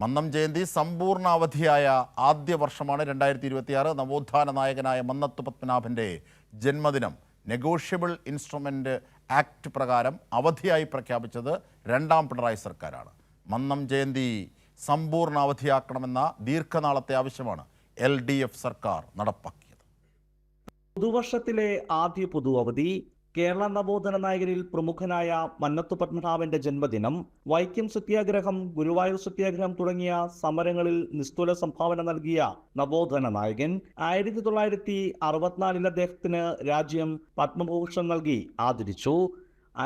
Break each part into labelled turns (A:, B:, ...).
A: മന്നം ജയന്തി സമ്പൂർണ്ണ അവധിയായ ആദ്യ വർഷമാണ് 2026. നവോത്ഥാന നായകനായ മന്നത്തു പത്മനാഭൻ്റെ ജന്മദിനം നെഗോഷ്യബിൾ ഇൻസ്ട്രുമെൻ്റ് ആക്ട് പ്രകാരം അവധിയായി പ്രഖ്യാപിച്ചത് രണ്ടാം പിണറായി സർക്കാരാണ്. മന്നം ജയന്തി സമ്പൂർണ്ണ അവധിയാക്കണമെന്ന ദീർഘനാളത്തെ ആവശ്യമാണ് LDF സർക്കാർ നടപ്പാക്കിയത്.
B: പുതുവർഷത്തിലെ ആദ്യ പൊതു അവധി കേരള നവോത്ഥാന നായകരിൽ പ്രമുഖനായ മന്നത്തു പത്മനാഭന്റെ ജന്മദിനം, വൈക്കം സത്യാഗ്രഹം, ഗുരുവായൂർ സത്യാഗ്രഹം തുടങ്ങിയ സമരങ്ങളിൽ നിസ്തുല സംഭാവന നൽകിയ നവോത്ഥാന നായകൻ 1964 അദ്ദേഹത്തിന് രാജ്യം പത്മഭൂഷൺ നൽകി ആദരിച്ചു.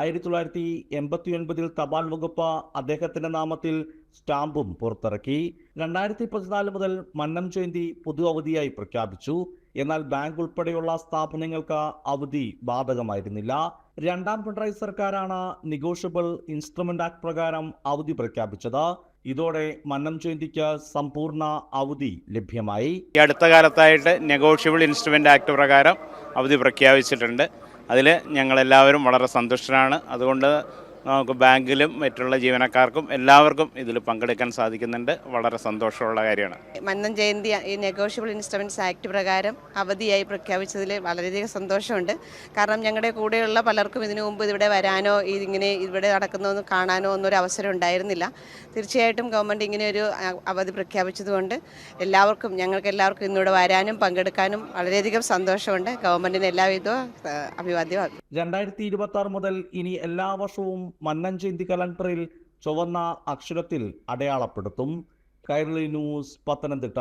B: 1989 തപാൽ വകുപ്പ് അദ്ദേഹത്തിന്റെ നാമത്തിൽ സ്റ്റാമ്പും പുറത്തിറക്കി. 2014 മുതൽ മന്നം ജയന്തി പൊതു അവധിയായി പ്രഖ്യാപിച്ചു. എന്നാൽ ബാങ്ക് ഉൾപ്പെടെയുള്ള സ്ഥാപനങ്ങൾക്ക് അവധി ബാധകമായിരുന്നില്ല. രണ്ടാം പിണറായി സർക്കാരാണ് നെഗോഷ്യബിൾ ഇൻസ്ട്രുമെന്റ് ആക്ട് പ്രകാരം അവധി പ്രഖ്യാപിച്ചത്. ഇതോടെ മന്നം ജയന്തിക്ക് സമ്പൂർണ്ണ അവധി ലഭ്യമായി.
C: ഈ അടുത്ത കാലത്തായിട്ട് നെഗോഷ്യബിൾ ഇൻസ്ട്രുമെന്റ് ആക്ട് പ്രകാരം അവധി പ്രഖ്യാപിച്ചിട്ടുണ്ട്. അതിൽ ഞങ്ങളെല്ലാവരും വളരെ സന്തുഷ്ടരാണ്. അതുകൊണ്ട് നമുക്ക് ബാങ്കിലും മറ്റുള്ള ജീവനക്കാർക്കും എല്ലാവർക്കും ഇതിൽ പങ്കെടുക്കാൻ സാധിക്കുന്നുണ്ട്. വളരെ സന്തോഷമുള്ള കാര്യമാണ്.
D: മന്നം ജയന്തി ഈ നെഗോഷ്യബിൾ ഇൻസ്ട്രുമെൻറ്റ്സ് ആക്ട് പ്രകാരം അവധിയായി പ്രഖ്യാപിച്ചതിൽ വളരെയധികം സന്തോഷമുണ്ട്. കാരണം ഞങ്ങളുടെ കൂടെയുള്ള പലർക്കും ഇതിനു മുമ്പ് ഇവിടെ വരാനോ ഇതിങ്ങനെ ഇവിടെ നടക്കുന്നതൊന്നും കാണാനോ ഒന്നൊരു അവസരം ഉണ്ടായിരുന്നില്ല. തീർച്ചയായിട്ടും ഗവൺമെൻറ് ഇങ്ങനെ ഒരു അവധി പ്രഖ്യാപിച്ചതുകൊണ്ട് ഞങ്ങൾക്ക് എല്ലാവർക്കും ഇന്നിവിടെ വരാനും പങ്കെടുക്കാനും വളരെയധികം സന്തോഷമുണ്ട്. ഗവൺമെൻറ്റിന് എല്ലാവിധ അഭിവാദ്യവും.
B: 2026 മുതൽ ഇനി എല്ലാ വർഷവും മന്നം ജയന്തി കലണ്ടറിൽ ചുവന്ന അക്ഷരത്തിൽ അടയാളപ്പെടുത്തും. കൈരളി ന്യൂസ്, പത്തനംതിട്ട.